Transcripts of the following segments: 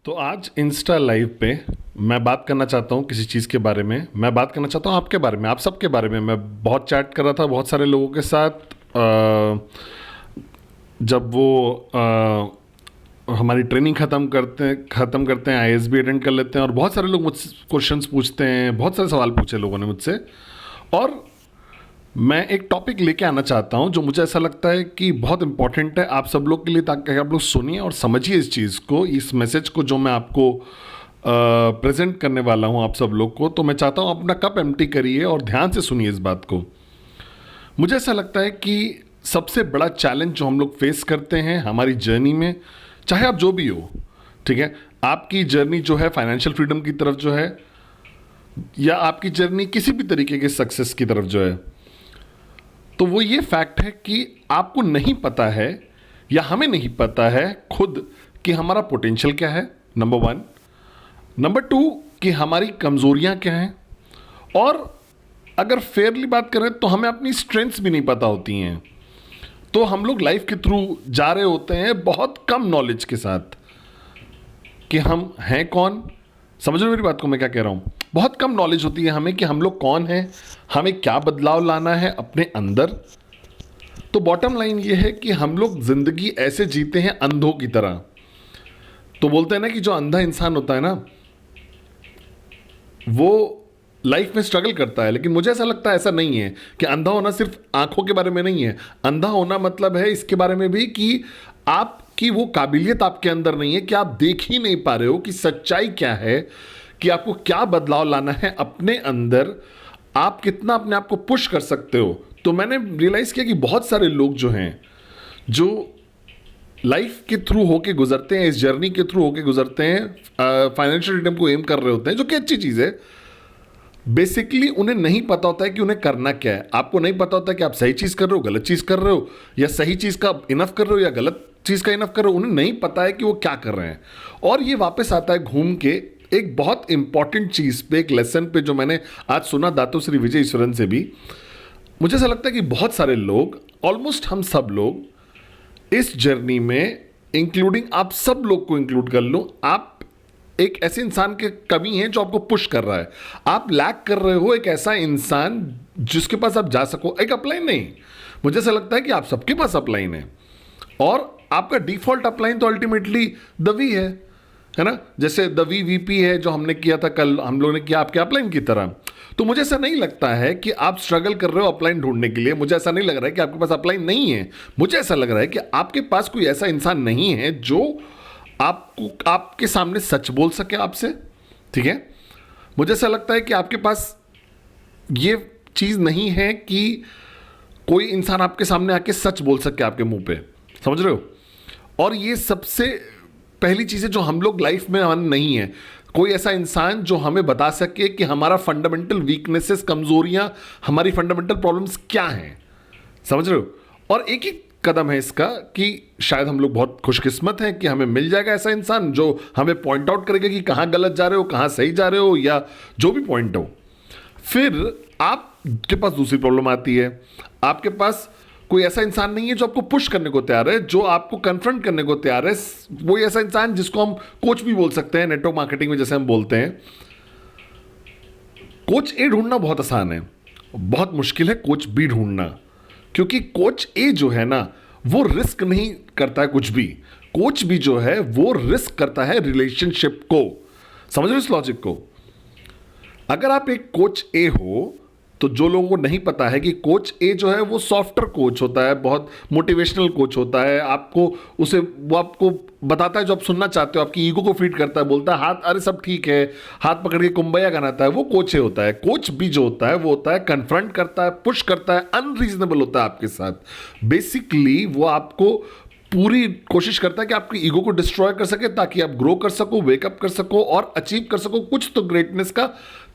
तो आज Insta live पे मैं बात करना चाहता हूँ किसी चीज़ के बारे में। मैं बात करना चाहता हूँ आपके बारे में, आप सबके बारे में। मैं बहुत चैट कर रहा था बहुत सारे लोगों के साथ। जब वो हमारी ट्रेनिंग ख़त्म करते हैं, आईएसबी अटेंड कर लेते हैं, और बहुत सारे लोग मुझसे क्वेश्चंस पूछते हैं, बहुत सारे सवाल पूछे लोगों ने मुझसे। और मैं एक टॉपिक लेके आना चाहता हूं जो मुझे ऐसा लगता है कि बहुत इंपॉर्टेंट है आप सब लोग के लिए, ताकि आप लोग सुनिए और समझिए इस चीज़ को, इस मैसेज को जो मैं आपको प्रेजेंट करने वाला हूं आप सब लोग को। तो मैं चाहता हूं अपना कप एम्प्टी करिए और ध्यान से सुनिए इस बात को। मुझे ऐसा लगता है कि सबसे बड़ा चैलेंज जो हम लोग फेस करते हैं हमारी जर्नी में, चाहे आप जो भी हो, ठीक है, आपकी जर्नी जो है फाइनेंशियल फ्रीडम की तरफ जो है, या आपकी जर्नी किसी भी तरीके के सक्सेस की तरफ जो है, तो वो ये फैक्ट है कि आपको नहीं पता है या हमें नहीं पता है खुद कि हमारा पोटेंशियल क्या है, नंबर वन। नंबर टू, कि हमारी कमजोरियां क्या हैं। और अगर फेयरली बात करें तो हमें अपनी स्ट्रेंथ्स भी नहीं पता होती हैं। तो हम लोग लाइफ के थ्रू जा रहे होते हैं बहुत कम नॉलेज के साथ कि हम हैं कौन। समझ रहे हो मेरी बात को, मैं क्या कह रहा हूं? बहुत कम नॉलेज होती है हमें कि हम लोग कौन हैं, हमें क्या बदलाव लाना है अपने अंदर। तो बॉटम लाइन ये है कि हम लोग जिंदगी ऐसे जीते हैं अंधों की तरह। तो बोलते हैं ना कि जो अंधा इंसान होता है ना, वो लाइफ में स्ट्रगल करता है। लेकिन मुझे ऐसा लगता है ऐसा नहीं है कि अंधा होना सिर्फ आंखों के बारे में नहीं है। अंधा होना मतलब है इसके बारे में भी कि आपकी वो काबिलियत आपके अंदर नहीं है, कि आप देख ही नहीं पा रहे हो कि सच्चाई क्या है, कि आपको क्या बदलाव लाना है अपने अंदर, आप कितना अपने आप को पुश कर सकते हो। तो मैंने रियलाइज किया कि बहुत सारे लोग जो हैं, जो लाइफ के थ्रू होके गुजरते हैं, इस जर्नी के थ्रू होके गुजरते हैं, फाइनेंशियल फ्रीडम को एम कर रहे होते हैं, जो कि अच्छी चीज़ है। बेसिकली उन्हें नहीं पता होता है कि उन्हें करना क्या है। आपको नहीं पता होता कि आप सही चीज़ कर रहे हो, गलत चीज़ कर रहे हो, या सही चीज़ का इनफ कर रहे हो या गलत चीज़ का इनफ कर रहे हो। उन्हें नहीं पता है कि वो क्या कर रहे हैं। और ये वापस आता है घूम के एक बहुत इंपॉर्टेंट चीज़ पे, एक लेसन पे, जो मैंने आज सुना दातो श्री विजय ईश्वरन से भी। मुझे ऐसा लगता है कि बहुत सारे लोग, ऑलमोस्ट हम सब लोग इस जर्नी में, इंक्लूडिंग आप सब लोग को इंक्लूड कर लो, आप एक ऐसे इंसान के कमी है जो आपको पुश कर रहा है। आप लैक कर रहे हो एक ऐसा इंसान जिसके पास आप जा सको। एक अपलाइन नहीं, मुझे ऐसा लगता है कि आप सबके पास अपलाइन है, और आपका डिफॉल्ट अपलाइन तो अल्टीमेटली द वी है ना। जैसे द वीपी है जो हमने किया था कल, हम लोगों ने किया आपके अपलाइन की तरह। तो मुझे ऐसा नहीं लगता है कि आप स्ट्रगल कर रहे हो अपलाइन ढूंढने के लिए। मुझे ऐसा नहीं लग रहा है कि आपके पास अपलाइन नहीं है। मुझे ऐसा लग रहा है कि आपके पास कोई ऐसा इंसान नहीं है जो आपको आपके सामने सच बोल सके आपसे, ठीक है। मुझे ऐसा लगता है कि आपके पास ये चीज नहीं है कि कोई इंसान आपके सामने आके सच बोल सके आपके मुंह पे। समझ रहे हो? और ये सबसे पहली चीज है जो हम लोग लाइफ में नहीं है। कोई ऐसा इंसान जो हमें बता सके कि हमारा फंडामेंटल वीकनेसेस, कमजोरियां, हमारी फंडामेंटल प्रॉब्लम्स क्या हैं। समझ रहे हो? और एक ही कदम है इसका कि शायद हम लोग बहुत खुशकिस्मत हैं कि हमें मिल जाएगा ऐसा इंसान जो हमें पॉइंट आउट करेगा कि कहां गलत जा रहे हो, कहां सही जा रहे हो, या जो भी पॉइंट हो। फिर आपके पास दूसरी प्रॉब्लम आती है, आपके पास कोई ऐसा इंसान नहीं है जो आपको पुश करने को तैयार है, जो आपको कन्फ्रंट करने को तैयार है। वो ऐसा इंसान जिसको हम कोच भी बोल सकते हैं, नेटवर्क मार्केटिंग में जैसे हम बोलते हैं। कोच ए ढूंढना बहुत आसान है, बहुत मुश्किल है कोच बी ढूंढना। क्योंकि कोच ए जो है ना, वो रिस्क नहीं करता है कुछ भी। कोच बी जो है वो रिस्क करता है रिलेशनशिप को। समझ रहे हो इस लॉजिक को? अगर आप एक कोच ए हो, तो जो लोगों को नहीं पता है कि कोच ए जो है वो सॉफ्टवेयर कोच होता है, बहुत मोटिवेशनल कोच होता है। वो आपको बताता है जो आप सुनना चाहते हो, आपकी ईगो को फीड करता है, बोलता है हाथ, अरे सब ठीक है, हाथ पकड़ के कुंबैया गाता है। वो कोच ए होता है। कोच बी जो होता है वो होता है कन्फ्रंट करता है, पुश करता है, अनरीजनेबल होता है आपके साथ। बेसिकली वो आपको पूरी कोशिश करता है कि आपकी ईगो को डिस्ट्रॉय कर सके, ताकि आप ग्रो कर सको, वेकअप कर सको और अचीव कर सको कुछ तो ग्रेटनेस का।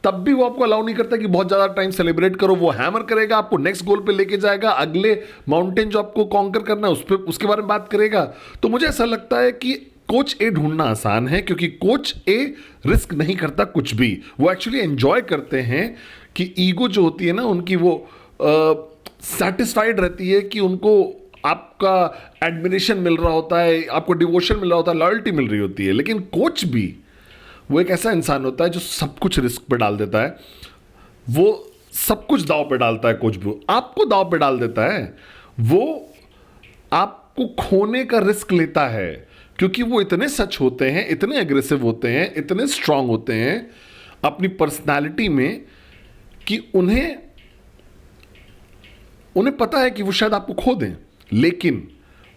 तब भी वो आपको अलाउ नहीं करता कि बहुत ज्यादा टाइम सेलिब्रेट करो। वो हैमर करेगा, आपको नेक्स्ट गोल पे लेके जाएगा, अगले माउंटेन जो आपको कॉन्कर करना है उस पे, उसके बारे में बात करेगा। तो मुझे ऐसा लगता है कि कोच ए ढूंढना आसान है, क्योंकि कोच ए रिस्क नहीं करता कुछ भी। वो एक्चुअली एंजॉय करते हैं कि ईगो जो होती है ना उनकी, वो सेटिस्फाइड रहती है कि उनको आपका एडमिरेशन मिल रहा होता है, आपको डिवोशन मिल रहा होता है, लॉयल्टी मिल रही होती है। लेकिन कोच भी वो एक ऐसा इंसान होता है जो सब कुछ रिस्क पे डाल देता है, वो सब कुछ दांव पे डालता है। कोच भी आपको दांव पे डाल देता है, वो आपको खोने का रिस्क लेता है, क्योंकि वो इतने सच होते हैं, इतने एग्रेसिव होते हैं, इतने स्ट्रांग होते हैं अपनी पर्सनालिटी में कि उन्हें पता है कि वो शायद आपको खो दें, लेकिन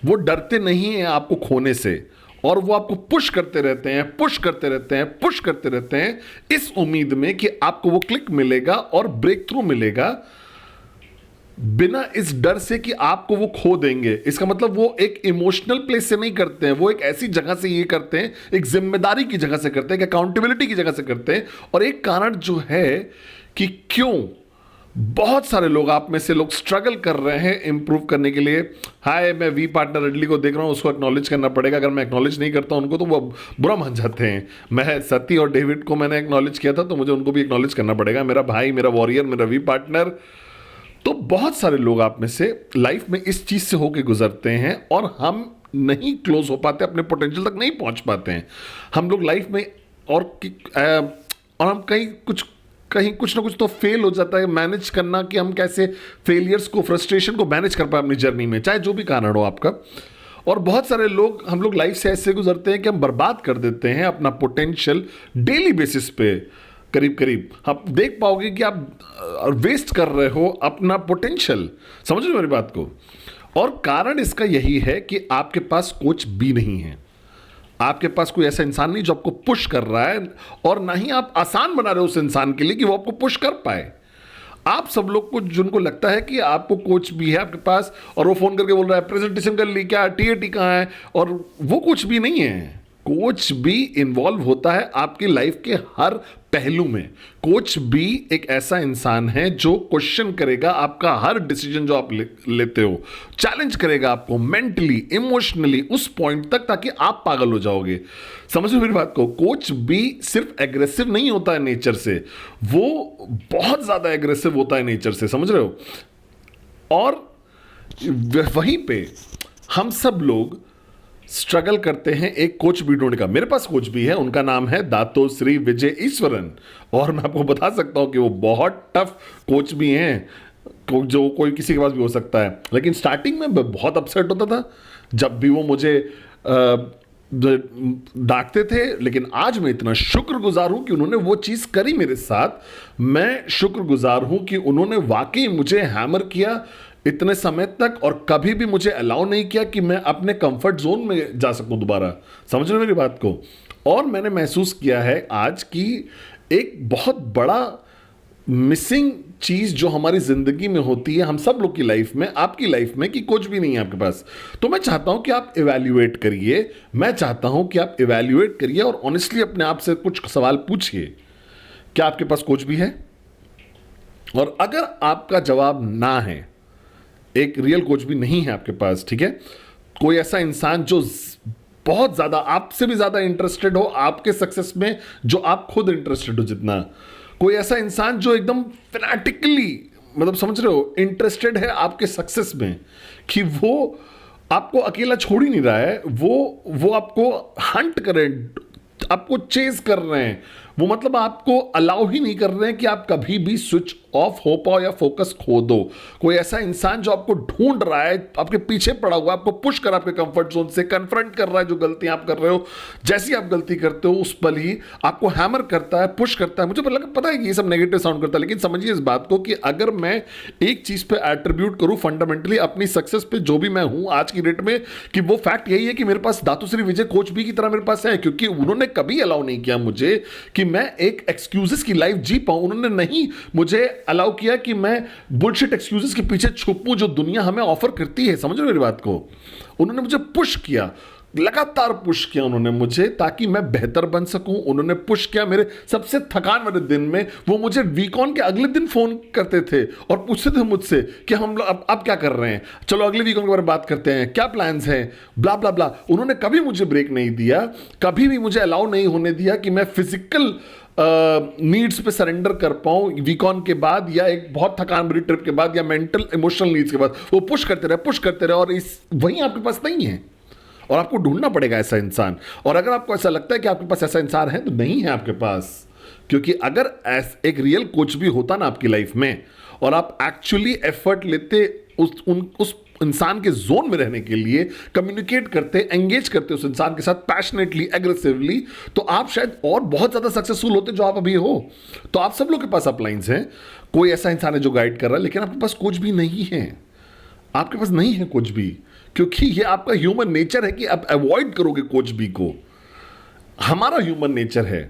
वो डरते नहीं हैं आपको खोने से, और वो आपको पुश करते रहते हैं, पुश करते रहते हैं, पुश करते रहते हैं, इस उम्मीद में कि आपको वो क्लिक मिलेगा और ब्रेक थ्रू मिलेगा, बिना इस डर से कि आपको वो खो देंगे। इसका मतलब वो एक इमोशनल प्लेस से नहीं करते हैं, वो एक ऐसी जगह से ये करते हैं, एक जिम्मेदारी की जगह से करते हैं, अकाउंटेबिलिटी की जगह से करते हैं। और एक कारण जो है कि क्यों बहुत सारे लोग, आप में से लोग स्ट्रगल कर रहे हैं इंप्रूव करने के लिए। हाय, मैं वी पार्टनर रेडली को देख रहा हूं, उसको एक्नॉलेज करना पड़ेगा। अगर मैं एक्नॉलेज नहीं करता उनको तो वो बुरा मान जाते हैं। मैं सती और डेविड को मैंने एक्नॉलेज किया था, तो मुझे उनको भी एक्नॉलेज करना पड़ेगा। मेरा भाई, मेरा वॉरियर, मेरा वी पार्टनर। तो बहुत सारे लोग आप में से लाइफ में इस चीज से होके गुजरते हैं, और हम नहीं क्लोज हो पाते, अपने पोटेंशियल तक नहीं पहुंच पाते हैं। हम लोग लाइफ में और हम कहीं कुछ ना कुछ तो फेल हो जाता है मैनेज करना, कि हम कैसे फेलियर्स को, फ्रस्ट्रेशन को मैनेज कर पाए अपनी जर्नी में, चाहे जो भी कारण हो आपका। और बहुत सारे लोग, हम लोग लाइफ से ऐसे गुजरते हैं कि हम बर्बाद कर देते हैं अपना पोटेंशियल डेली बेसिस पे। करीब करीब आप देख पाओगे कि आप वेस्ट कर रहे हो अपना पोटेंशियल। समझ रहे हो मेरी बात को? और कारण इसका यही है कि आपके पास कोच भी नहीं है, आपके पास कोई ऐसा इंसान नहीं जो आपको पुश कर रहा है, और ना ही आप आसान बना रहे हो उस इंसान के लिए कि वो आपको पुश कर पाए। आप सब लोग को, जिनको लगता है कि आपको कोच भी है आपके पास, और वो फोन करके बोल रहा है प्रेजेंटेशन कर ली क्या, टीएटी कहाँ है, और वो कुछ भी नहीं है। कोच भी इन्वॉल्व होता है आपकी लाइफ के हर पहलू में। कोच भी एक ऐसा इंसान है जो क्वेश्चन करेगा आपका हर डिसीजन जो आप लेते हो, चैलेंज करेगा आपको मेंटली, इमोशनली उस पॉइंट तक, ताकि आप पागल हो जाओगे। समझ रहे मेरी बात को? कोच भी सिर्फ एग्रेसिव नहीं होता है नेचर से, वो बहुत ज्यादा एग्रेसिव होता है नेचर से। समझ रहे हो? और वहीं पे हम सब लोग स्ट्रगल करते हैं एक कोच भी ढूंढने का। मेरे पास कोच भी है, उनका नाम है दातो श्री विजय ईश्वरन, और मैं आपको बता सकता हूं कि वो बहुत टफ कोच भी हैं, जो कोई किसी के पास भी हो सकता है। लेकिन स्टार्टिंग में बहुत अपसेट होता था जब भी वो मुझे डांटते थे, लेकिन आज मैं इतना शुक्रगुजार हूं कि उन्होंने वो चीज करी मेरे साथ। मैं शुक्रगुजार हूं कि उन्होंने वाकई मुझे हैमर किया इतने समय तक, और कभी भी मुझे अलाउ नहीं किया कि मैं अपने कंफर्ट जोन में जा सकूं दोबारा। समझ रहे हो मेरी बात को? और मैंने महसूस किया है आज की एक बहुत बड़ा मिसिंग चीज जो हमारी जिंदगी में होती है, हम सब लोग की लाइफ में, आपकी लाइफ में, कि कुछ भी नहीं है आपके पास। तो मैं चाहता हूं कि आप इवैल्यूएट करिए, मैं चाहता हूं कि आप इवैल्यूएट करिए और ऑनेस्टली अपने आप से कुछ सवाल पूछिए, क्या आपके पास कोच भी है? और अगर आपका जवाब ना है, एक रियल कोच भी नहीं है आपके पास, ठीक है, कोई ऐसा इंसान जो बहुत ज्यादा, आपसे भी ज्यादा इंटरेस्टेड हो आपके सक्सेस में, जो आप खुद इंटरेस्टेड हो जितना, कोई ऐसा इंसान जो एकदम फैनेटिकली, मतलब समझ रहे हो, इंटरेस्टेड है आपके सक्सेस में, कि वो आपको अकेला छोड़ ही नहीं रहा है, वो आपको हंट करे, आपको चेज कर रहे हैं, वो मतलब आपको अलाउ ही नहीं कर रहे हैं कि आप कभी भी स्विच ऑफ हो पाओ या फोकस खो दो। कोई ऐसा इंसान जो आपको ढूंढ रहा है, आपके पीछे पड़ा हुआ, आपको पुश कर आपके कंफर्ट जोन से, कन्फ्रंट कर रहा है जो गलतियां आप कर रहे हो। जैसी आप गलती करते हो उस पल ही आपको हैमर करता है, पुश करता है। मुझे पता है कि ये सब नेगेटिव साउंड करता है, लेकिन समझिए इस बात को कि अगर मैं एक चीज पे एट्रीब्यूट करूं फंडामेंटली अपनी सक्सेस पे, जो भी मैं हूं आज की डेट में, कि वो फैक्ट यही है कि मेरे पास दातुश्री विजय कोच भी की तरह मेरे पास है, क्योंकि उन्होंने कभी अलाउ नहीं किया मुझे कि मैं एक एक्सक्यूजेस की लाइफ जी पाऊं। उन्होंने नहीं मुझे अलाउ किया कि मैं बुलशिट एक्सक्यूजेस के पीछे छुपूं जो दुनिया हमें ऑफर करती है। समझ रहे हो मेरी बात को? उन्होंने मुझे पुश किया, लगातार पुश किया उन्होंने मुझे ताकि मैं बेहतर बन सकूं। उन्होंने पुश किया मेरे सबसे थकान वाले दिन में। वो मुझे वीकॉन के अगले दिन फोन करते थे और पूछते थे मुझसे कि हम लोग अब क्या कर रहे हैं, चलो अगले वीकॉन के बारे में बात करते हैं, क्या प्लान्स हैं, ब्ला ब्ला ब्ला। उन्होंने कभी मुझे ब्रेक नहीं दिया, कभी भी मुझे अलाउ नहीं होने दिया कि मैं फिजिकल नीड्स पे सरेंडर कर पाऊं वीकॉन के बाद या एक बहुत थकान भरी ट्रिप के बाद या मेंटल इमोशनल नीड्स के बाद। वो पुश करते रहे और वही आपके पास नहीं है और आपको ढूंढना पड़ेगा ऐसा इंसान। और अगर आपको ऐसा लगता है कि आपके पास ऐसा इंसान है तो नहीं है आपके पास, क्योंकि अगर एक रियल कोच भी होता ना आपकी लाइफ में और आप एक्चुअली एफर्ट लेते उस इंसान के जोन में रहने के लिए, कम्युनिकेट करते, एंगेज करते उस इंसान के साथ पैशनेटली, एग्रेसिवली, तो आप शायद और बहुत ज्यादा सक्सेसफुल होते जो आप अभी हो। तो आप सब लोग के पास अपलाइंस हैं, कोई ऐसा इंसान है जो गाइड कर रहा है, लेकिन आपके पास कोच भी नहीं है। आपके पास नहीं है कुछ भी, क्योंकि ये आपका ह्यूमन नेचर है कि आप अवॉइड करोगे कोच बी को। हमारा ह्यूमन नेचर है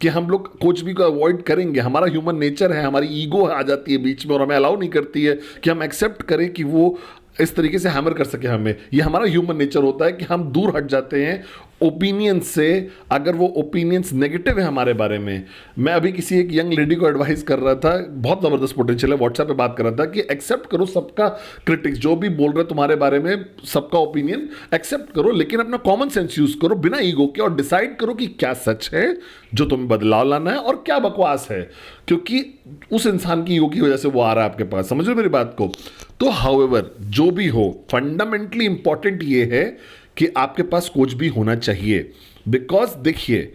कि हम लोग कोच बी को अवॉइड करेंगे। हमारा ह्यूमन नेचर है, हमारी ईगो आ जाती है बीच में और हमें अलाउ नहीं करती है कि हम एक्सेप्ट करें कि वो इस तरीके से हैमर कर सके हमें। ये हमारा ह्यूमन नेचर होता है कि हम दूर हट जाते हैं ओपिनियंस से, अगर वो ओपिनियंस नेगेटिव है हमारे बारे में। मैं अभी किसी एक यंग लेडी को एडवाइस कर रहा था, बहुत ज़बरदस्त पोटेंशियल है, व्हाट्सएप पे बात कर रहा था कि एक्सेप्ट करो सबका क्रिटिक्स, जो भी बोल रहे तुम्हारे बारे में, सबका ओपिनियन एक्सेप्ट करो, लेकिन अपना कॉमन सेंस यूज करो बिना ईगो के और डिसाइड करो कि क्या सच है जो तुम्हें बदलाव लाना है और क्या बकवास है, क्योंकि उस इंसान की ईगो की वजह से वो आ रहा है आपके पास। समझ लो मेरी बात को। तो हाउएवर जो भी हो, फंडामेंटली इंपॉर्टेंट ये है कि आपके पास कोच भी होना चाहिए। बिकॉज देखिए,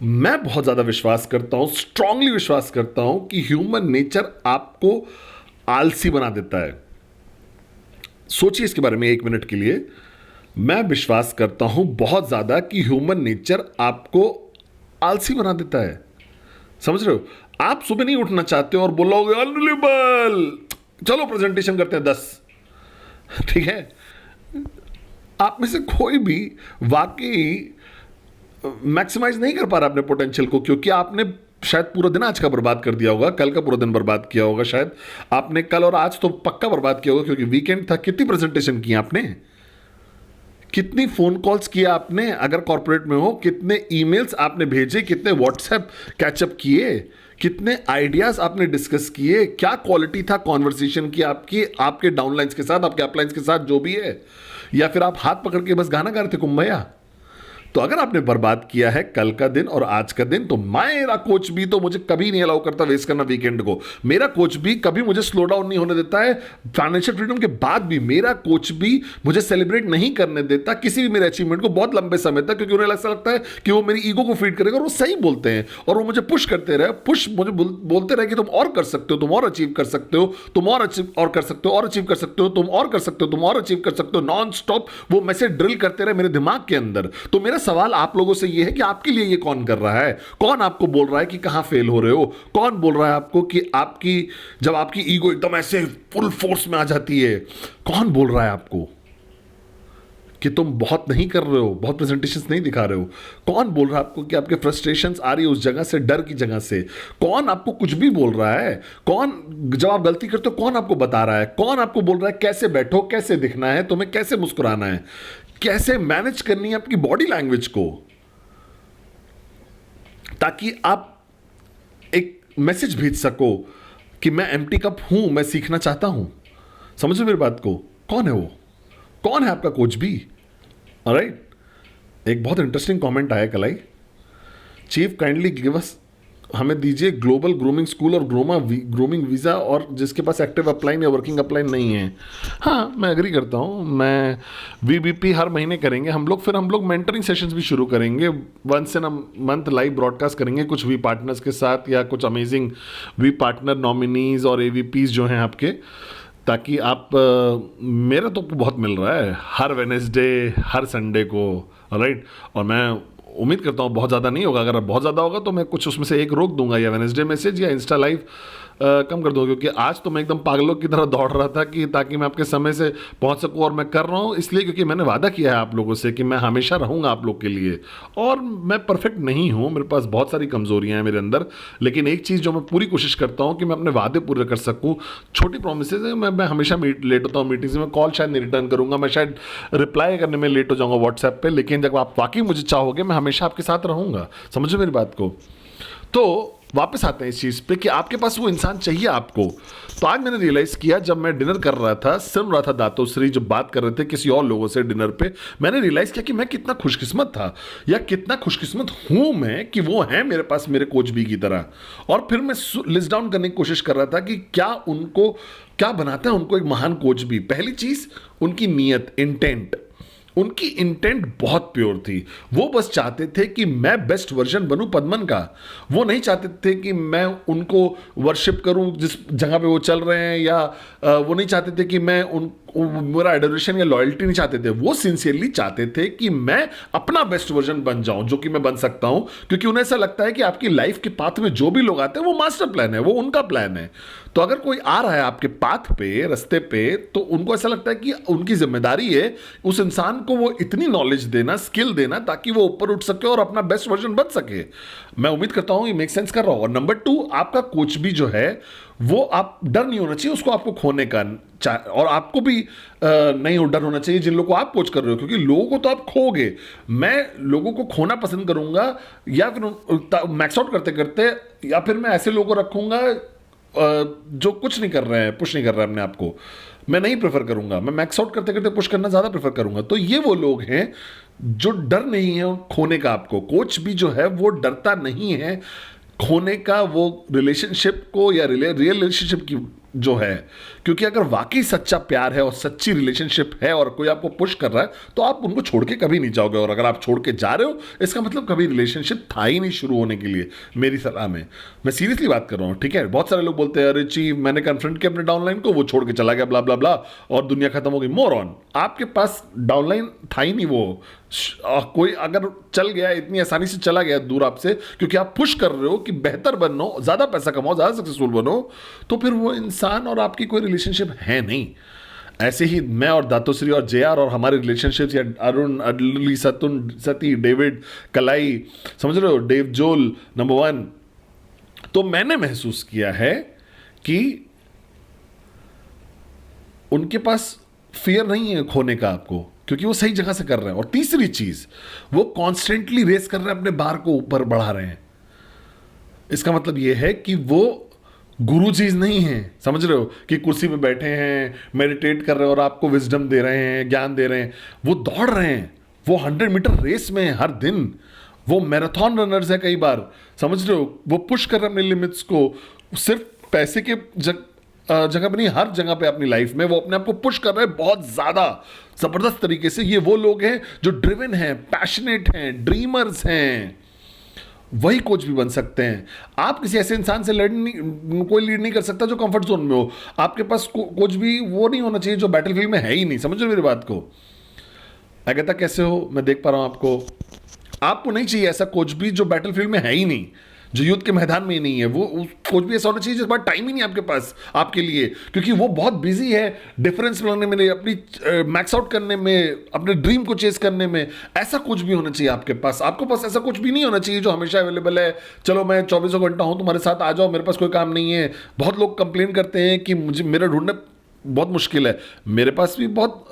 मैं बहुत ज्यादा विश्वास करता हूं, स्ट्रांगली विश्वास करता हूं कि ह्यूमन नेचर आपको आलसी बना देता है। सोचिए इसके बारे में एक मिनट के लिए। मैं विश्वास करता हूं बहुत ज्यादा कि ह्यूमन नेचर आपको आलसी बना देता है। समझ रहे हो? आप सुबह नहीं उठना चाहते हो और बोलोगे अनरिलेबल, चलो प्रेजेंटेशन करते हैं 10, ठीक है? आप में से कोई भी वाकई मैक्सिमाइज नहीं कर पा रहा अपने पोटेंशियल को, क्योंकि आपने शायद पूरा दिन आज का बर्बाद कर दिया होगा, कल का पूरा दिन बर्बाद किया होगा, शायद आपने कल और आज तो पक्का बर्बाद किया होगा, क्योंकि वीकेंड था। कितनी प्रेजेंटेशन की आपने, कितनी फोन कॉल्स किया आपने अगर कॉर्पोरेट में हो, कितने ईमेल्स आपने भेजे, कितने व्हाट्सएप कैचअप किए, कितने आइडियाज आपने डिस्कस किए, क्या क्वालिटी था कॉन्वर्सेशन की आपकी, आपके डाउनलाइंस के साथ, आपके अपलाइंस के साथ, जो भी है, या फिर आप हाथ पकड़ के बस गाना गा रहे थे कुंभैया। तो अगर आपने बर्बाद किया है कल का दिन और आज का दिन, तो मेरा कोच भी तो मुझे कभी नहीं अलाउ करता वेस्ट करना वीकेंड को। मेरा कोच भी कभी मुझे स्लो डाउन नहीं होने देता है। फाइनेंशियल फ्रीडम के बाद भी मेरा कोच भी मुझे सेलिब्रेट नहीं करने देता किसी भी मेरे अचीवमेंट को बहुत लंबे समय तक, क्योंकि उन्हें ऐसा लगता है कि वो मेरी ईगो को फीड करेगा। और वो सही बोलते हैं और वो मुझे पुश करते रहे, मुझे बोलते रहे कि तुम और कर सकते हो, तुम और अचीव कर सकते हो, तुम और अचीव और कर सकते हो, और अचीव कर सकते हो, तुम और कर सकते हो, तुम और अचीव कर सकते हो। नॉन स्टॉप वो मैसेज ड्रिल करते रहे मेरे दिमाग के अंदर। तो मेरा सवाल आप लोगों से ये है कि आपके लिए ये कौन कर रहा है? कौन आपको बोल रहा है कि कहां फेल हो रहे हो? कौन बोल रहा है आपको कि जब आपकी ईगो एकदम ऐसे फुल फोर्स में आ जाती है, कौन बोल रहा है आपको कि तुम बहुत नहीं कर रहे हो, बहुत प्रेजेंटेशंस नहीं दिखा रहे हो? कौन बोल रहा है आपको कि आपके फ्रस्ट्रेशंस आ रही है उस जगह से, डर की जगह से? कौन आपको कुछ भी बोल रहा है? कौन, जब आप गलती करते हो, कौन आपको बता रहा है? कौन आपको बोल रहा है कैसे बैठो, कैसे दिखना है, तुम्हें कैसे मुस्कुराना है, कैसे मैनेज करनी है आपकी बॉडी लैंग्वेज को, ताकि आप एक मैसेज भेज सको कि मैं एम्प्टी कप हूं, मैं सीखना चाहता हूं। समझ रहे मेरी बात को? कौन है वो? कौन है आपका कोच भी? ऑलराइट, एक बहुत इंटरेस्टिंग कमेंट आया कलाई। चीफ काइंडली गिव अस, हमें दीजिए ग्लोबल ग्रूमिंग स्कूल और ग्रूमिंग वीज़ा, और जिसके पास एक्टिव अपलाइन या वर्किंग अपलाइन नहीं है। हाँ, मैं एग्री करता हूँ। मैं VBP हर महीने करेंगे हम लोग, फिर हम लोग मेंटरिंग सेशंस भी शुरू करेंगे, once in a month live broadcast करेंगे कुछ वी पार्टनर्स के साथ, या कुछ अमेजिंग वी पार्टनर नॉमिनीज और AVPs जो हैं आपके, ताकि आप मेरा तो बहुत मिल रहा है हर वेडनेसडे, हर संडे को, राइट? और मैं उम्मीद करता हूँ बहुत ज़्यादा नहीं होगा। अगर बहुत ज़्यादा होगा तो मैं कुछ उसमें से एक रोक दूंगा, या वेडनेसडे मैसेज या इंस्टा लाइव कम कर दूंगा, क्योंकि आज तो मैं एकदम पागलों की तरह दौड़ रहा था कि ताकि मैं आपके समय से पहुंच सकूं, और मैं कर रहा हूं इसलिए क्योंकि मैंने वादा किया है आप लोगों से कि मैं हमेशा रहूंगा आप लोग के लिए। और मैं परफेक्ट नहीं हूं, मेरे पास बहुत सारी कमजोरियां हैं मेरे अंदर, लेकिन एक चीज़ जो मैं पूरी कोशिश करता हूं कि मैं अपने वादे पूरे कर सकूं। छोटी प्रोमिसेज है, मैं हमेशा लेट होता हूँ मीटिंग्स में, कॉल शायद नहीं रिटर्न करूंगा, मैं शायद रिप्लाई करने में लेट हो जाऊंगा व्हाट्सएप पे, लेकिन जब आप वाकई मुझे चाहोगे मैं हमेशा आपके साथ रहूंगा। समझो मेरी बात को। तो वापस आते हैं इस चीज पे कि आपके पास वो इंसान चाहिए आपको। तो आज मैंने रियलाइज किया, जब मैं डिनर कर रहा था, सुन रहा था दातोश्री जब बात कर रहे थे किसी और लोगों से डिनर पे, मैंने रियलाइज किया कि मैं कितना खुशकिस्मत था, या कितना खुशकिस्मत हूं मैं कि वो है मेरे पास मेरे कोच बी की तरह। और फिर मैं लिस्ट डाउन करने की कोशिश कर रहा था कि क्या बनाता है उनको एक महान कोच बी। पहली चीज उनकी नीयत, इंटेंट। उनकी इंटेंट बहुत प्योर थी। वो बस चाहते थे कि मैं बेस्ट वर्जन बनूं पद्मन का। वो नहीं चाहते थे कि मैं उनको वर्शिप करूं जिस जगह पे वो चल रहे हैं, या वो नहीं चाहते थे कि मैं मेरा एडोरेशन या लॉयल्टी नहीं चाहते थे। वो सिंसियरली चाहते थे कि मैं अपना बेस्ट वर्जन बन जाऊं, जो कि मैं बन सकता हूं, क्योंकि उन्हें ऐसा लगता है कि आपकी लाइफ के पाथ में जो भी लोग आते हैं वो मास्टर प्लान है, वो उनका प्लान है। तो अगर कोई आ रहा है आपके पाथ पे, रास्ते पे, तो उनको ऐसा लगता है कि उनकी जिम्मेदारी है उस इंसान को वो इतनी नॉलेज देना, स्किल देना, ताकि वो ऊपर उठ सके और अपना बेस्ट वर्जन बन सके। मैं उम्मीद करता हूं ये मेक सेंस कर रहा हूं। और नंबर 2, आपका कोच भी जो है वो, आप डर नहीं होना चाहिए उसको आपको खोने का, और आपको भी नहीं डर होना चाहिए जिन लोगों को आप कोच कर रहे हो, क्योंकि लोगों को तो आप खोगे। मैं लोगों को खोना पसंद करूंगा, या फिर मैक्स आउट करते करते, या फिर मैं ऐसे लोगों को रखूंगा जो कुछ नहीं कर रहे हैं, पुश नहीं कर रहे हैं अपने आप को। मैं नहीं प्रेफर करूंगा, मैं मैक्स आउट करते करते पुश करना ज्यादा प्रेफर करूंगा। तो ये वो लोग हैं जो डर नहीं है खोने का आपको। कोच भी जो है वो डरता नहीं है खोने का वो रिलेशनशिप को, या रिलेशनशिप की जो है, क्योंकि अगर वाकई सच्चा प्यार है और सच्ची रिलेशनशिप है और कोई आपको पुश कर रहा है, तो आप उनको छोड़ के कभी नहीं जाओगे। और अगर आप छोड़ के जा रहे हो, इसका मतलब कभी रिलेशनशिप था ही नहीं शुरू होने के लिए, मेरी सलाह में। मैं सीरियसली बात कर रहा हूँ, ठीक है। बहुत सारे लोग बोलते हैं अरे ची मैंने कन्फ्रंट किया अपने डाउनलाइन को, वो छोड़ के चला गया, ब्ला ब्ला ब्ला, और दुनिया खत्म हो गई। मोर ऑन, आपके पास डाउनलाइन था ही नहीं वो। कोई अगर चल गया, इतनी आसानी से चला गया दूर आपसे, क्योंकि आप पुश कर रहे हो कि बेहतर बनो, ज्यादा पैसा कमाओ, ज्यादा सक्सेसफुल बनो, तो फिर वो इंसान और आपकी कोई रिलेशनशिप है नहीं। ऐसे ही मैं और दातोश्री और जेआर और हमारे रिलेशनशिप्स, या अरुण, अडली, सती, डेविड, कलाई, समझ रहे हो, डेव जोल नंबर 1, तो मैंने महसूस किया है कि उनके पास फियर नहीं है खोने का आपको, क्योंकि वो सही जगह से कर रहे हैं। और तीसरी चीज, वो कॉन्स्टेंटली रेस कर रहे हैं, अपने बार को ऊपर बढ़ा रहे हैं। इसका मतलब ये है कि वो गुरु चीज नहीं है, समझ रहे हो, कि कुर्सी पे बैठे हैं, मेडिटेट कर रहे हैं और आपको विजडम दे रहे हैं, ज्ञान दे रहे हैं। वो दौड़ रहे हैं, वो 100 मीटर रेस में हर दिन, वो मैराथन रनर्स है कई बार, समझ रहे हो। वो पुश कर रहे हैं अपने लिमिट्स को, सिर्फ पैसे के जगह पे नहीं, हर जगह पे अपनी लाइफ में वो अपने आप को पुश कर रहे हैं बहुत ज्यादा जबरदस्त तरीके से। ये वो लोग हैं जो ड्रिवन हैं, पैशनेट हैं, ड्रीमर्स हैं। वही कोच भी बन सकते हैं। आप किसी ऐसे इंसान से कोई लीड नहीं कर सकता जो कंफर्ट जोन में हो। आपके पास कोच भी वो नहीं होना चाहिए जो बैटलफील्ड में है ही नहीं। समझ रहे मेरी बात को। अगेता कैसे हो, मैं देख पा रहा हूं आपको। आपको नहीं चाहिए ऐसा कोच भी जो बैटलफील्ड में है ही नहीं, जो युद्ध के मैदान में ही नहीं है। वो कोच भी ऐसा होना चाहिए जिस बार टाइम ही नहीं आपके पास आपके लिए, क्योंकि वो बहुत बिजी है डिफरेंस बनाने में, अपनी मैक्स आउट करने में, अपने ड्रीम को चेस करने में। ऐसा कुछ भी होना चाहिए आपके पास। आपके पास ऐसा कुछ भी नहीं होना चाहिए जो हमेशा अवेलेबल है। चलो मैं 24 घंटा हूं तुम्हारे साथ, आ जाओ, मेरे पास कोई काम नहीं है। बहुत लोग कंप्लेन करते हैं कि मुझे मेरा ढूंढना बहुत मुश्किल है। मेरे पास भी बहुत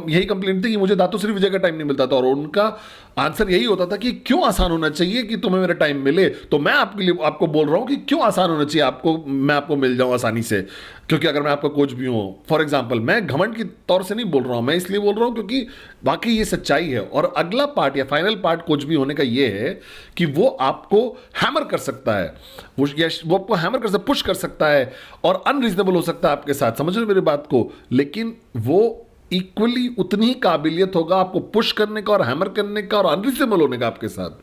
यही कंप्लेंट थी कि मुझे दातोश्री विजय का टाइम नहीं मिलता था, और उनका आंसर यही होता था कि क्यों आसान होना चाहिए कि तुम्हें मेरा टाइम मिले। तो मैं आपके लिए आपको बोल रहा हूं कि क्यों आसान होना चाहिए आपको, मैं आपको मिल जाऊं आसानी से। क्योंकि अगर मैं आपका कोच भी हूं, फॉर एग्जांपल, मैं घमंड की तौर से नहीं बोल रहा हूं, मैं इसलिए बोल रहा हूं क्योंकि बाकी ये सच्चाई है। और अगला पार्ट या फाइनल पार्ट कोच भी होने का ये है कि वो आपको हैमर कर सकता है, वो आपको हैमर कर सकता, पुश कर सकता है, और अनरीजनेबल हो सकता है आपके साथ। समझ रहे मेरी बात को। लेकिन वो इक्वली उतनी ही काबिलियत होगा आपको पुश करने का और हैमर करने का और अनरीजनेबल होने का आपके साथ।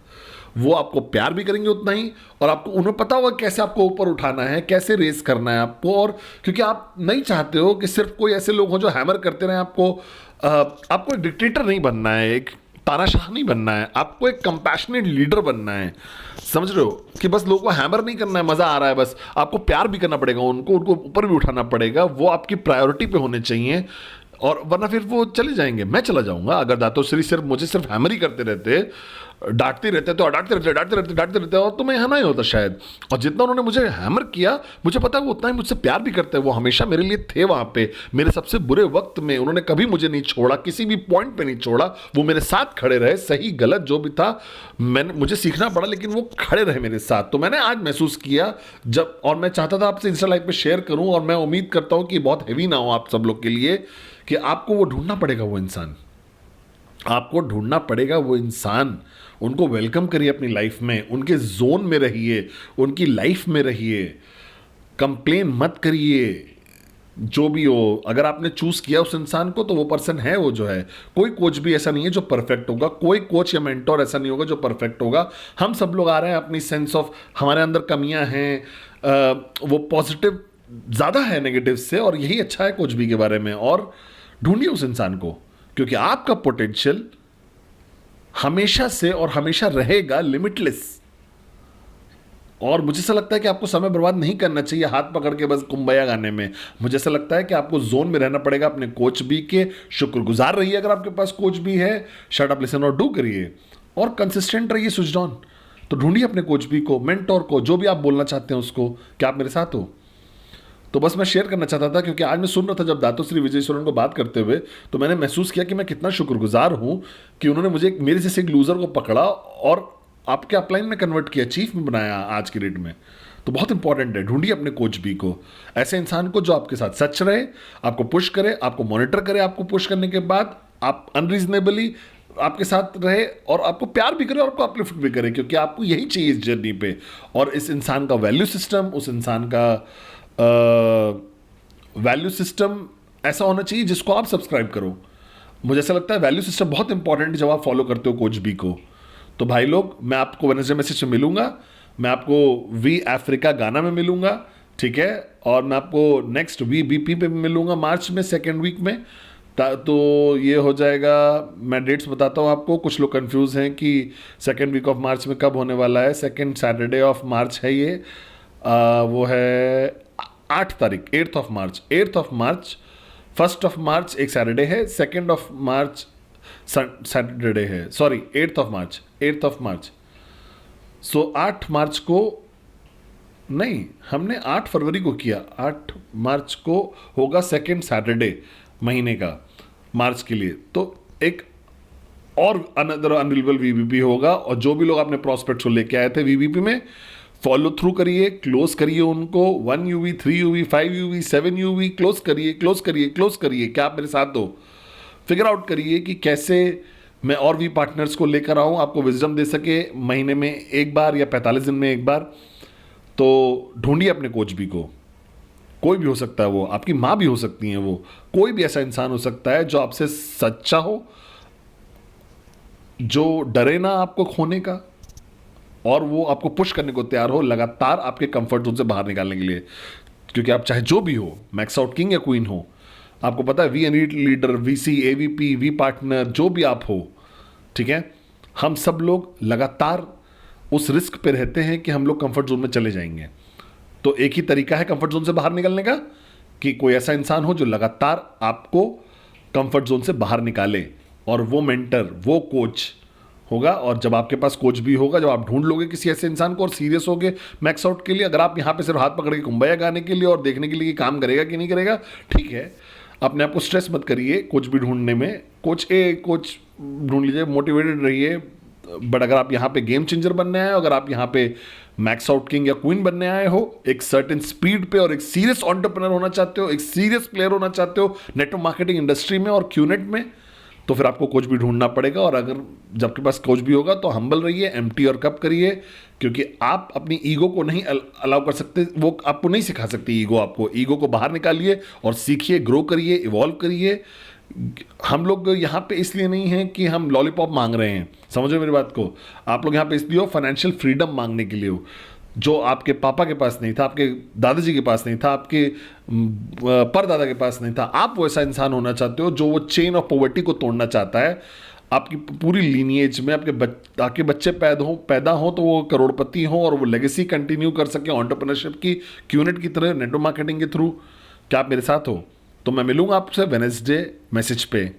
वो आपको प्यार भी करेंगे उतना ही, और आपको उन्हें पता होगा कैसे आपको ऊपर उठाना है, कैसे रेस करना है आपको। और क्योंकि आप नहीं चाहते हो कि सिर्फ कोई ऐसे लोग हो जो हैमर करते रहे आपको। आपको एक डिक्टेटर नहीं बनना है, एक तानाशाह नहीं बनना है, आपको एक कंपैशनेट लीडर बनना है। समझ रहे हो कि बस लोगों को हैमर नहीं करना है, मजा आ रहा है, बस आपको प्यार भी करना पड़ेगा, उनको उनको ऊपर भी उठाना पड़ेगा, वो आपकी प्रायोरिटी पे होने चाहिए। और वरना फिर वो चले जाएंगे, मैं चला जाऊंगा। अगर दातोश्री सिर्फ मुझे सिर्फ हैमर ही करते रहते, डांटते रहते, तो डांटते रहते और तो मैं यहाँ ना ही होता शायद। और जितना उन्होंने मुझे हैमर किया, मुझे पता है वो उतना ही मुझसे प्यार भी करते हैं। वो हमेशा मेरे लिए थे वहाँ पे, मेरे सबसे बुरे वक्त में उन्होंने कभी मुझे नहीं छोड़ा, किसी भी पॉइंट पे नहीं छोड़ा। वो मेरे साथ खड़े रहे, सही गलत जो भी था मैंने मुझे सीखना पड़ा, लेकिन वो खड़े रहे मेरे साथ। तो मैंने आज महसूस किया जब, और मैं चाहता था आपसे इंस्टा लाइव पे शेयर करूं, और मैं उम्मीद करता हूं कि बहुत हैवी ना हो आप सब लोग के लिए, कि आपको वो ढूंढना पड़ेगा, वो इंसान आपको ढूंढना पड़ेगा, वो इंसान। उनको वेलकम करिए अपनी लाइफ में, उनके जोन में रहिए, उनकी लाइफ में रहिए, कंप्लेन मत करिए। जो भी हो, अगर आपने चूज किया उस इंसान को, तो वो पर्सन है, वो जो है। कोई कोच भी ऐसा नहीं है जो परफेक्ट होगा, कोई कोच या मेंटोर ऐसा नहीं होगा जो परफेक्ट होगा। हम सब लोग आ रहे हैं अपनी सेंस ऑफ, हमारे अंदर कमियां हैं, वो पॉजिटिव ज़्यादा है नेगेटिव से, और यही अच्छा है कोच भी के बारे में। और ढूंढिए उस इंसान को, क्योंकि आपका पोटेंशियल हमेशा से और हमेशा रहेगा लिमिटलेस। और मुझे ऐसा लगता है कि आपको समय बर्बाद नहीं करना चाहिए हाथ पकड़ के बस कुंबया गाने में। मुझे ऐसा लगता है कि आपको जोन में रहना पड़ेगा अपने कोच बी के। शुक्रगुजार रहिए अगर आपके पास कोच बी है, शट अप लिसन और डू करिए, और कंसिस्टेंट रहिए, स्विच ऑन। तो ढूंढिए अपने कोच बी को, मेंटोर को, जो भी आप बोलना चाहते हैं उसको। क्या आप मेरे साथ हो? तो बस मैं शेयर करना चाहता था, क्योंकि आज मैं सुन रहा था जब दातोश्री विजयेश्वरन को बात करते हुए, तो मैंने महसूस किया कि मैं कितना शुक्रगुजार हूं कि उन्होंने मुझे मेरे जैसे एक लूजर को पकड़ा और आपके अपलाइन में कन्वर्ट किया, चीफ में बनाया आज की डेट में। तो बहुत इंपॉर्टेंट है, ढूंढिए अपने कोच बी को, ऐसे इंसान को जो आपके साथ सच रहे, आपको पुश करे, आपको मॉनिटर करे, आपको पुश करने के बाद आप अनरीजनेबली आपके साथ रहे, और आपको प्यार भी करे और आपको अपलिफ्ट भी करे, क्योंकि आपको यही चाहिए इस जर्नी पे। और इस इंसान का वैल्यू सिस्टम, उस इंसान का वैल्यू सिस्टम ऐसा होना चाहिए जिसको आप सब्सक्राइब करो। मुझे ऐसा लगता है वैल्यू सिस्टम बहुत इंपॉर्टेंट है जब आप फॉलो करते हो कोच बी को। तो भाई लोग, मैं आपको वेडनेसडे मैसेज में मिलूंगा, मैं आपको वी अफ्रीका गाना में मिलूंगा, ठीक है, और मैं आपको नेक्स्ट VBP पे मिलूंगा मार्च में, सेकेंड वीक में। तो ये हो जाएगा, मैं डेट्स बताता हूँ आपको। कुछ लोग कंफ्यूज हैं कि सेकेंड वीक ऑफ मार्च में कब होने वाला है। सेकेंड सैटरडे ऑफ मार्च है ये, वो है 8 तारीख, 8th of March, 8th of March. 1st of March एक सैटरडे है, 2nd ऑफ मार्च सैटरडे है, sorry 8th of March, 8th of March. So 8 March को नहीं, हमने 8 फरवरी को किया, 8 मार्च को होगा सेकेंड सैटरडे महीने का मार्च के लिए। तो एक और अनदर अनरिलेबल VBP होगा, और जो भी लोग अपने प्रॉस्पेक्ट्स को लेके आए थे VBP में, फॉलो थ्रू करिए, क्लोज करिए उनको। 1 UV, 3 UV, 5 UV, 7 UV, close करिए, क्लोज करिए, क्लोज करिए। क्या आप मेरे साथ हो? फिगर आउट करिए कि कैसे मैं और भी पार्टनर्स को लेकर आऊँ, आपको विजडम दे सके महीने में एक बार या 45 दिन में एक बार। तो ढूंढिए अपने कोच बी को, कोई भी हो सकता है, वो आपकी माँ भी हो सकती हैं, वो कोई भी ऐसा इंसान हो सकता है जो आपसे सच्चा हो, जो डरे ना आपको खोने का, और वो आपको पुश करने को तैयार हो लगातार आपके कंफर्ट जोन से बाहर निकालने के लिए। क्योंकि आप चाहे जो भी हो, मैक्स आउट किंग या क्वीन हो, आपको पता है, V unit leader, VC, AVP, V partner, जो भी आप हो, ठीक है, हम सब लोग लगातार उस रिस्क पे रहते हैं कि हम लोग कंफर्ट जोन में चले जाएंगे। तो एक ही तरीका है कंफर्ट जोन से बाहर निकलने का, कि कोई ऐसा इंसान हो जो लगातार आपको कंफर्ट जोन से बाहर निकाले, और वो मेंटर, वो कोच होगा। और जब आपके पास कोच भी होगा, जब आप ढूंढ लोगे किसी ऐसे इंसान को और सीरियस होगे मैक्स आउट के लिए, अगर आप यहाँ पे सिर्फ हाथ पकड़ के कुंबया गाने के लिए और देखने के लिए कि काम करेगा कि नहीं करेगा, ठीक है, अपने आप को स्ट्रेस मत करिए कोच भी ढूंढने में। कोच ढूंढ लीजिए, मोटिवेटेड रहिए। बट अगर आप यहाँ पे गेम चेंजर बनने आए हो, अगर आप यहाँ पे मैक्स आउट किंग या क्वीन बनने आए हो, एक सर्टेन स्पीड पे, और एक सीरियस एंटरप्रेन्योर होना चाहते हो, एक सीरियस प्लेयर होना चाहते हो नेटवर्क मार्केटिंग इंडस्ट्री में और क्यूनेट में, तो फिर आपको कोच भी ढूंढना पड़ेगा। और अगर जब आपके पास कोच भी होगा तो हम्बल रहिए, एम्प्टी और कप करिए, क्योंकि आप अपनी ईगो को नहीं अलाउ कर सकते, वो आपको नहीं सिखा सकती ईगो। आपको ईगो को बाहर निकालिए और सीखिए, ग्रो करिए, इवॉल्व करिए। हम लोग यहाँ पे इसलिए नहीं हैं कि हम लॉलीपॉप मांग रहे हैं, समझो मेरी बात को। आप लोग यहाँ पे इसलिए हो फाइनेंशियल फ्रीडम मांगने के लिए हो, जो आपके पापा के पास नहीं था, आपके दादाजी के पास नहीं था, आपके परदादा के पास नहीं था। आप वो ऐसा इंसान होना चाहते हो जो वो चेन ऑफ पॉवर्टी को तोड़ना चाहता है। आपकी पूरी लीनिएज में आपके बच्चे पैदा हो तो वो करोड़पति हो और वो लेगेसी कंटिन्यू कर सके एंटरप्रेन्योरशिप की, क्यूनेट की तरह, नेटवर्क मार्केटिंग के थ्रू। क्या आप मेरे साथ हो? तो मैं मिलूंगा आपसे वेडनेसडे मैसेज पे।